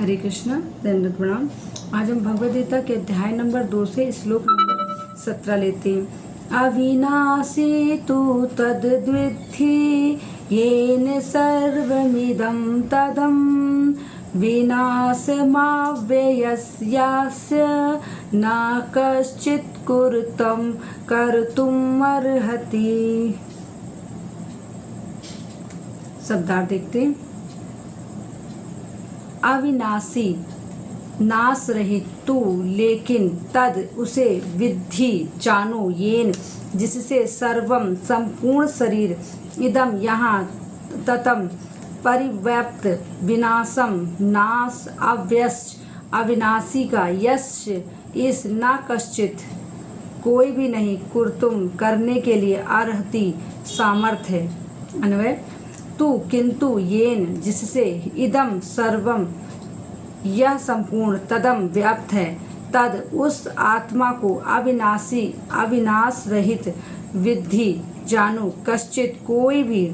हरे कृष्णा, दंडवत प्रणाम। आज हम भगवद गीता के अध्याय नंबर 2 से श्लोक नंबर 17 लेते हैं। अविनाशी तु तद्विद्धि येन सर्वमिदं तदं विनाशमाव्ययस्यास्य न कश्चित् कुरुतं कर्तुमर्हति। शब्दार्थ देखते हैं। अविनाशी नाश रहित तू, लेकिन तद उसे, विद्धि जानो, येन जिससे, सर्वम संपूर्ण शरीर, इदम यहाँ, ततम परिव्याप्त, विनाशम नाश, अव्यस्य अविनाशी का, यश इस, न कश्चित कोई भी नहीं, कुर्तुम करने के लिए, अर्हति सामर्थ्य है। अन्वय तू किंतु, येन जिससे, इदम सर्वम यह संपूर्ण, तदम व्याप्त है, तद उस आत्मा को, अविनाशी अविनाश रहित, विद्धि जानो, कश्चित कोई भी,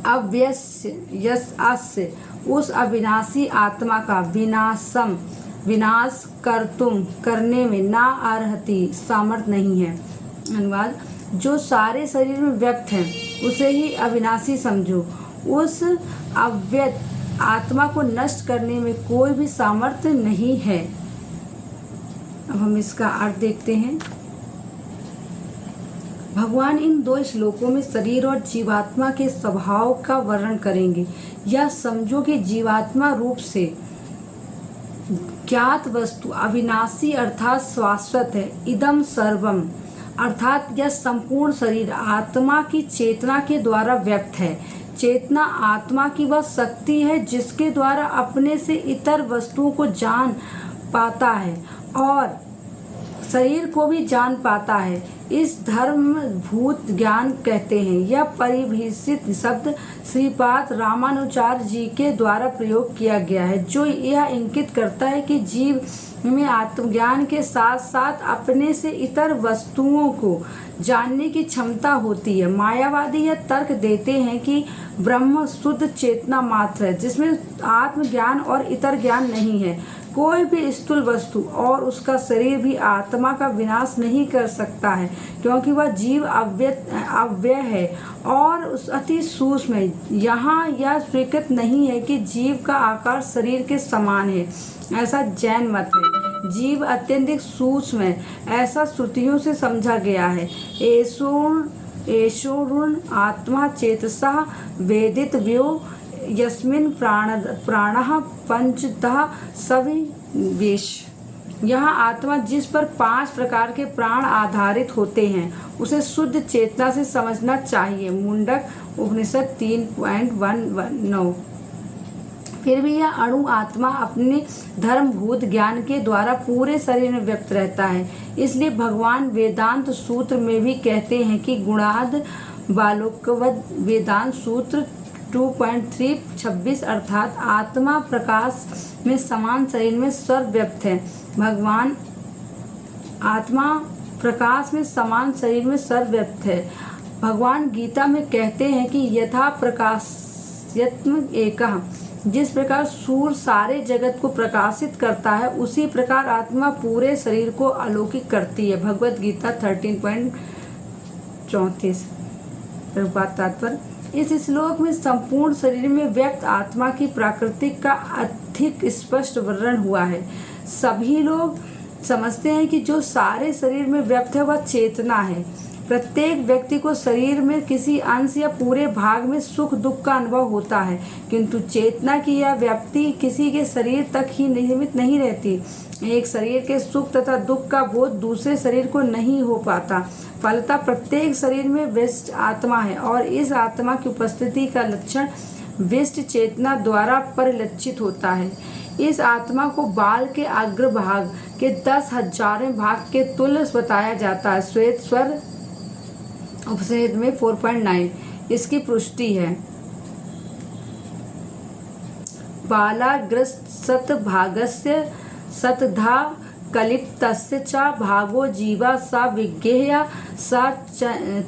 अव्यस्य यस अस्य उस अविनाशी आत्मा का, विनाशम विनाश कर्तुम करने में, ना अर्हति सामर्थ नहीं है। अनुवाद जो सारे शरीर में व्यक्त है उसे ही अविनाशी समझो, उस अव्यक्त आत्मा को नष्ट करने में कोई भी सामर्थ्य नहीं है। अब हम इसका अर्थ देखते हैं। भगवान इन 2 श्लोकों में शरीर और जीवात्मा के स्वभाव का वर्णन करेंगे। यह समझो कि जीवात्मा रूप से ज्ञात वस्तु अविनाशी अर्थात शाश्वत है। इदम सर्वम अर्थात यह संपूर्ण शरीर आत्मा की चेतना के द्वारा व्यक्त है। चेतना आत्मा की वह शक्ति है जिसके द्वारा अपने से इतर वस्तुओं को जान पाता है और शरीर को भी जान पाता है। इस धर्म भूत ज्ञान कहते हैं। यह परिभाषित शब्द श्रीपाद रामानुचार्य जी के द्वारा प्रयोग किया गया है, जो यह इंगित करता है कि जीव में आत्मज्ञान के साथ साथ अपने से इतर वस्तुओं को जानने की क्षमता होती है। मायावादी यह तर्क देते हैं कि ब्रह्म शुद्ध चेतना मात्र है, जिसमें आत्मज्ञान और इतर ज्ञान नहीं है। कोई भी स्थूल वस्तु और उसका शरीर भी आत्मा का विनाश नहीं कर सकता है, क्योंकि वह जीव अव्यय है और अति सूक्ष्म है। यहाँ यह स्वीकृत नहीं है कि जीव का आकार शरीर के समान है, ऐसा जैन मत है। जीव अत्यधिक सूक्ष्म है, ऐसा श्रुतियों से समझा गया है। एषोरुण आत्मा चेतसा वेदित व्यो यस्मिन् प्राणः पंचतः सविवेश। यहाँ आत्मा जिस पर 5 प्रकार के प्राण आधारित होते हैं उसे शुद्ध चेतना से समझना चाहिए। मुंडक उपनिषद 3.119। फिर भी यह अणु आत्मा अपने धर्मभूत ज्ञान के द्वारा पूरे शरीर में व्यक्त रहता है। इसलिए भगवान वेदांत सूत्र में भी कहते हैं कि गुणाद बालोकवद वेदांत सूत्र 2.326 अर्थात आत्मा प्रकाश में समान शरीर में सर्वव्याप्त है। भगवान आत्मा प्रकाश में समान शरीर में सर्वव्याप्त है। भगवान गीता में कहते हैं कि यथा प्रकाशयत्म एकः, जिस प्रकार सूर्य सारे जगत को प्रकाशित करता है उसी प्रकार आत्मा पूरे शरीर को अलौकिक करती है। भगवद गीता 13.34। प्रभुपाद तात्पर्य। इस श्लोक में संपूर्ण शरीर में व्यक्त आत्मा की प्रकृति का अधिक स्पष्ट वर्णन हुआ है। सभी लोग समझते हैं कि जो सारे शरीर में व्यक्त है वह चेतना है। प्रत्येक व्यक्ति को शरीर में किसी अंश या पूरे भाग में सुख दुख का अनुभव होता है, किंतु चेतना की यह व्याप्ति किसी के शरीर तक ही नियमित नहीं रहती। एक शरीर के सुख तथा दुख का बोध दूसरे शरीर को नहीं हो पाता। फलतः प्रत्येक शरीर में विशिष्ट आत्मा है और इस आत्मा की उपस्थिति का लक्षण विशिष्ट चेतना द्वारा परिलक्षित होता है। इस आत्मा को बाल के अग्रभाग के 10,000वें भाग के तुल्य बताया जाता है। श्वेत स्वर उपनिषद में 4.9 इसकी पुष्टि है। बालाग्रस्त भागस्य सतधा कलिप्तस्य च भागो जीवा स विज्ञेय स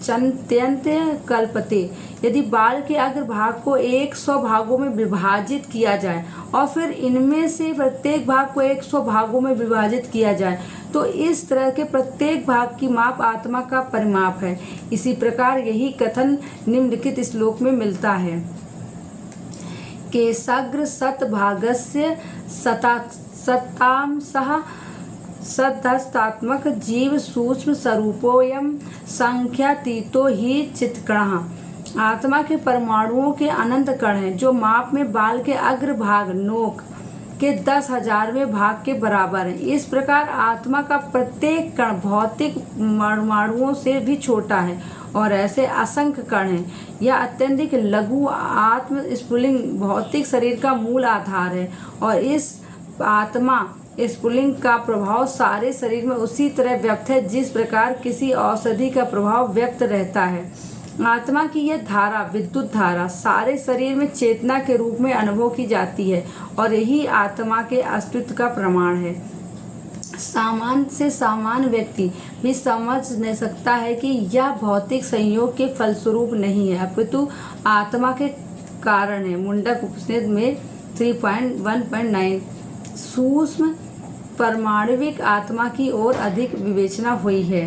चिंत्यन्ते कल्पते। यदि बाल के अग्रभाग को 100 भागों में विभाजित किया जाए और फिर इनमें से प्रत्येक भाग को 100 भागों में विभाजित किया जाए तो इस तरह के प्रत्येक भाग की माप आत्मा का परिमाप है। इसी प्रकार यही कथन निम्नलिखित श्लोक में मिलता है। केसग्र सतभागस्य सतांसः सदस्तात्मक जीव सूक्ष्म स्वरूपोऽयं संख्यातीतो ही चित्कणः। आत्मा के परमाणुओं के अनंत कण हैं जो माप में बाल के अग्रभाग नोक के 10,000वें भाग के बराबर है। इस प्रकार आत्मा का प्रत्येक कण भौतिक परमाणुओं से भी छोटा है और ऐसे असंख्य कण हैं। यह अत्यधिक लघु आत्म स्फुलिंग भौतिक शरीर का मूल आधार है और इस आत्मा स्फुलिंग का प्रभाव सारे शरीर में उसी तरह व्यक्त है जिस प्रकार किसी औषधि का प्रभाव व्यक्त रहता है। आत्मा की यह धारा विद्युत धारा सारे शरीर में चेतना के रूप में अनुभव की जाती है और यही आत्मा के अस्तित्व का प्रमाण है। सामान्य से सामान्य व्यक्ति भी समझ नहीं सकता है कि यह भौतिक संयोग के फलस्वरूप नहीं है अपितु आत्मा के कारण है। मुंडक उपनिषद में 3.1.9 सूक्ष्म परमाणविक आत्मा की ओर अधिक विवेचना हुई है।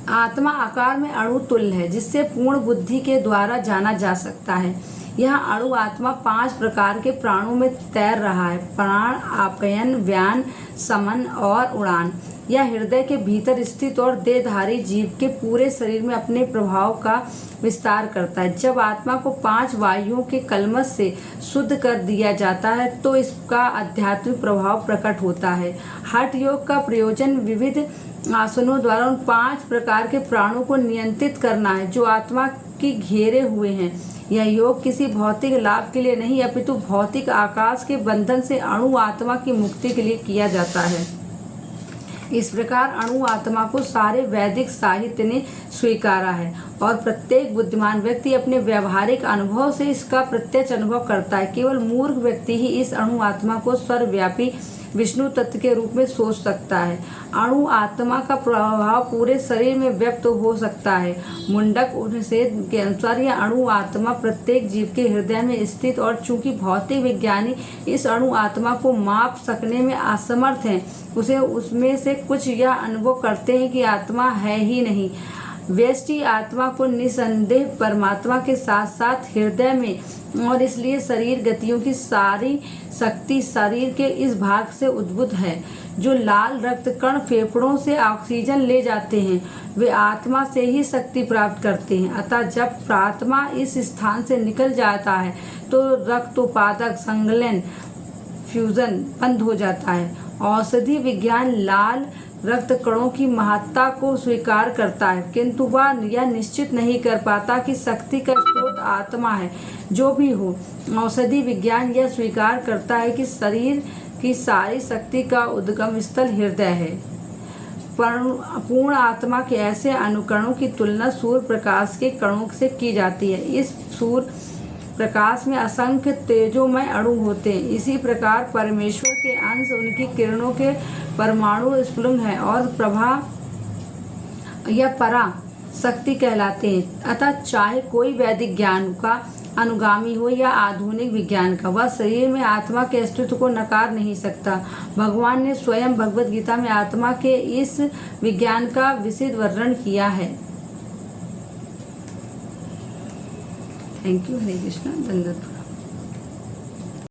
आत्मा आकार में अणु तुल्य है जिससे पूर्ण बुद्धि के द्वारा जाना जा सकता है। यह अणु आत्मा 5 प्रकार के प्राणों में तैर रहा है। प्राण, आप्यायन, व्यान, समन और उड़ान। यह हृदय के भीतर स्थित और देहधारी जीव के पूरे शरीर में अपने प्रभाव का विस्तार करता है। जब आत्मा को 5 वायुओं के कलमश से शुद्ध कर दिया जाता है तो इसका आध्यात्मिक प्रभाव प्रकट होता है। हठ योग का प्रयोजन विविध आसनों द्वारा उन 5 प्रकार के प्राणों को नियंत्रित करना है जो आत्मा की घेरे हुए हैं। यह योग किसी भौतिक लाभ के लिए नहीं अपितु भौतिक आकाश के बंधन से अणु आत्मा की मुक्ति के लिए किया जाता है। इस प्रकार अणु आत्मा को सारे वैदिक साहित्य ने स्वीकारा है और प्रत्येक बुद्धिमान व्यक्ति अपने व्यवहारिक अनुभव से इसका प्रत्यक्ष अनुभव करता है। केवल मूर्ख व्यक्ति ही इस अणु आत्मा को सर्वव्यापी विष्णु तत्व के रूप में सोच सकता है। अणु आत्मा का प्रभाव पूरे शरीर में व्यक्त हो सकता है। मुंडक उपनिषद के अनुसार यह अणु आत्मा प्रत्येक जीव के हृदय में स्थित और चूंकि भौतिक विज्ञानी इस अणु आत्मा को माप सकने में असमर्थ हैं उसे उसमें से कुछ यह अनुभव करते हैं कि आत्मा है ही नहीं। व्यष्टि आत्मा को निसंदेह परमात्मा के साथ साथ हृदय में और इसलिए शरीर गतियों की सारी शक्ति शरीर के इस भाग से उद्भूत है। जो लाल रक्त कण फेफड़ों से ऑक्सीजन ले जाते हैं वे आत्मा से ही शक्ति प्राप्त करते हैं। अतः जब आत्मा इस स्थान से निकल जाता है तो रक्तोत्पादक संलयन फ्यूजन बंद हो जाता है। औषधि विज्ञान लाल रक्त कणों की महत्ता को स्वीकार करता है किंतु वह यह निश्चित नहीं कर पाता कि शक्ति का स्रोत आत्मा है। जो भी हो औषधि विज्ञान यह स्वीकार करता है कि शरीर की सारी शक्ति का उद्गम स्थल हृदय है। पूर्ण आत्मा के ऐसे अनुकरणों की तुलना सूर्य प्रकाश के कणों से की जाती है। इस सूर्य प्रकाश में असंख्य तेजोमय अणु होते हैं। इसी प्रकार परमेश्वर के अंश उनकी किरणों के परमाणु स्फुलिंग है और प्रभा या परा शक्ति कहलाते हैं। अतः चाहे कोई वैदिक ज्ञान का अनुगामी हो या आधुनिक विज्ञान का वह शरीर में आत्मा के अस्तित्व को नकार नहीं सकता। भगवान ने स्वयं भगवद गीता में आत्मा के इस विज्ञान का विशद वर्णन किया है। Thank you. हरे कृष्णा। दंडवत।